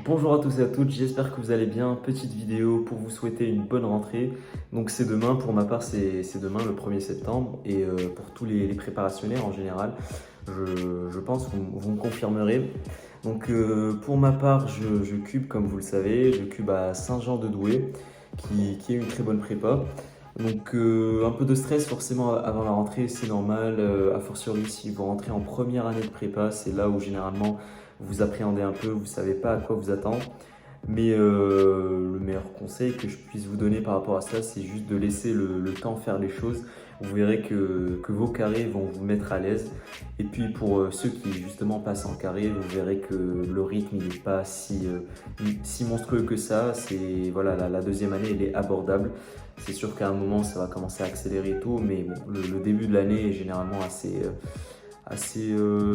Bonjour à tous et à toutes, j'espère que vous allez bien. Petite vidéo pour vous souhaiter une bonne rentrée. Donc c'est demain, pour ma part c'est demain le 1er septembre et pour tous les préparationnaires en général, je pense que vous me confirmerez. Donc pour ma part je cube comme vous le savez, je cube à Saint-Jean-de-Douai qui est une très bonne prépa. Donc un peu de stress forcément avant la rentrée, c'est normal, a fortiori si vous rentrez en première année de prépa, c'est là où généralement vous appréhendez un peu, vous ne savez pas à quoi vous attendre. Mais le meilleur conseil que je puisse vous donner par rapport à ça, c'est juste de laisser le temps faire les choses. Vous verrez que vos carrés vont vous mettre à l'aise. Et puis pour ceux qui justement passent en carré, vous verrez que le rythme n'est pas si monstrueux que ça. C'est voilà, la deuxième année, elle est abordable. C'est sûr qu'à un moment, ça va commencer à accélérer et tout, mais bon, le début de l'année est généralement assez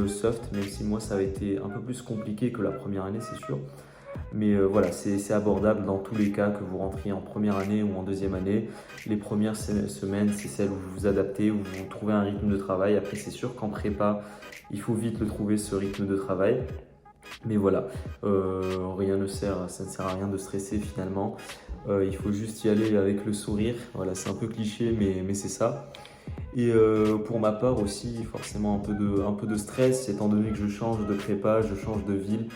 soft, même si moi ça a été un peu plus compliqué que la première année, c'est sûr. Mais voilà, c'est abordable dans tous les cas, que vous rentriez en première année ou en deuxième année. Les premières semaines, c'est celles où vous vous adaptez, où vous trouvez un rythme de travail. Après, c'est sûr qu'en prépa, il faut vite le trouver, ce rythme de travail. Mais voilà, ça ne sert à rien de stresser finalement. Il faut juste y aller avec le sourire. Voilà, c'est un peu cliché, mais c'est ça. Et pour ma part aussi, forcément un peu de stress, étant donné que je change de prépa, je change de ville.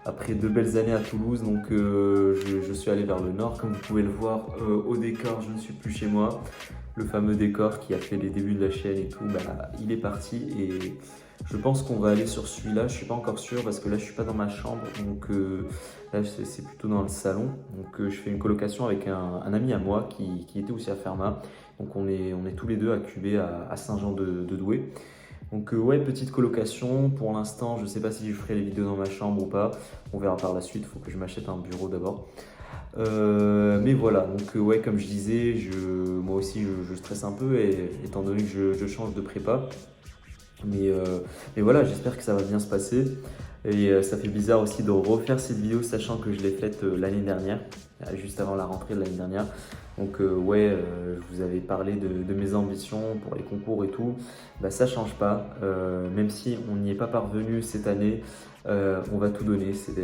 Après 2 belles années à Toulouse, donc je suis allé vers le nord. Comme vous pouvez le voir au décor, je ne suis plus chez moi. Le fameux décor qui a fait les débuts de la chaîne et tout, bah, il est parti. Et je pense qu'on va aller sur celui-là. Je ne suis pas encore sûr parce que là, je ne suis pas dans ma chambre. Donc là, c'est plutôt dans le salon. Donc je fais une colocation avec un ami à moi qui était aussi à Fermat. Donc on est tous les deux à QB à Saint-Jean-de-Douai. Donc ouais, petite colocation. Pour l'instant, je ne sais pas si je ferai les vidéos dans ma chambre ou pas. On verra par la suite, il faut que je m'achète un bureau d'abord. Mais voilà, donc ouais, comme je disais, moi aussi je stresse un peu étant donné que je change de prépa. Mais voilà, j'espère que ça va bien se passer. Et ça fait bizarre aussi de refaire cette vidéo sachant que je l'ai faite l'année dernière, juste avant la rentrée de l'année dernière. Donc ouais, je vous avais parlé de mes ambitions pour les concours et tout. Bah, ça change pas, même si on n'y est pas parvenu cette année, on va tout donner. C'est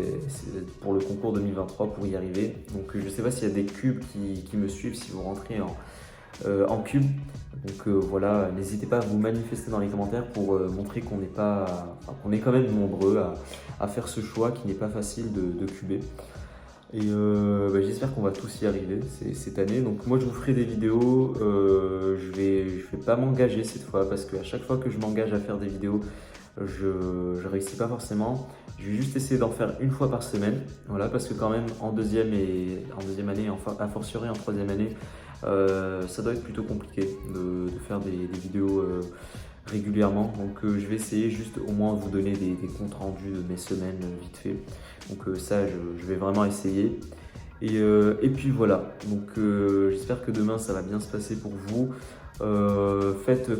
pour le concours 2023 pour y arriver. Donc je sais pas s'il y a des cubes qui me suivent si vous rentrez en cube. Donc voilà, n'hésitez pas à vous manifester dans les commentaires pour montrer qu'on est quand même nombreux à faire ce choix qui n'est pas facile de cuber. Et bah, j'espère qu'on va tous y arriver cette année. Donc moi je vous ferai des vidéos, je vais pas m'engager cette fois parce qu'à chaque fois que je m'engage à faire des vidéos, je réussis pas forcément. Je vais juste essayer d'en faire une fois par semaine. Voilà, parce que quand même en deuxième année, enfin a fortiori en troisième année, ça doit être plutôt compliqué de faire des vidéos régulièrement. Donc je vais essayer juste au moins vous donner des comptes rendus de mes semaines vite fait. Donc ça, je vais vraiment essayer. Et puis voilà, donc j'espère que demain ça va bien se passer pour vous.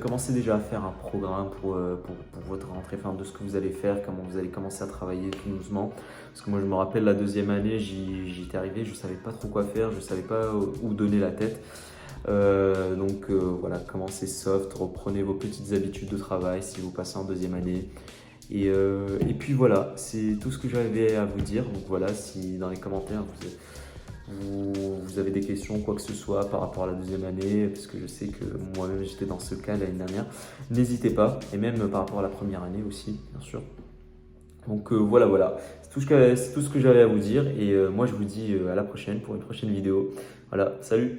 Commencez déjà à faire un programme pour votre rentrée, enfin, de ce que vous allez faire, comment vous allez commencer à travailler tout doucement. Parce que moi je me rappelle la deuxième année, j'y étais arrivé, je ne savais pas trop quoi faire, je ne savais pas où donner la tête. Donc voilà, commencez soft, reprenez vos petites habitudes de travail si vous passez en deuxième année. Et puis voilà, c'est tout ce que j'avais à vous dire. Donc voilà, si dans les commentaires vous avez des questions, quoi que ce soit par rapport à la deuxième année, parce que je sais que moi-même j'étais dans ce cas l'année dernière, n'hésitez pas, et même par rapport à la première année aussi, bien sûr. Donc voilà, c'est tout ce que j'avais à vous dire, et moi je vous dis à la prochaine pour une prochaine vidéo. Voilà, salut!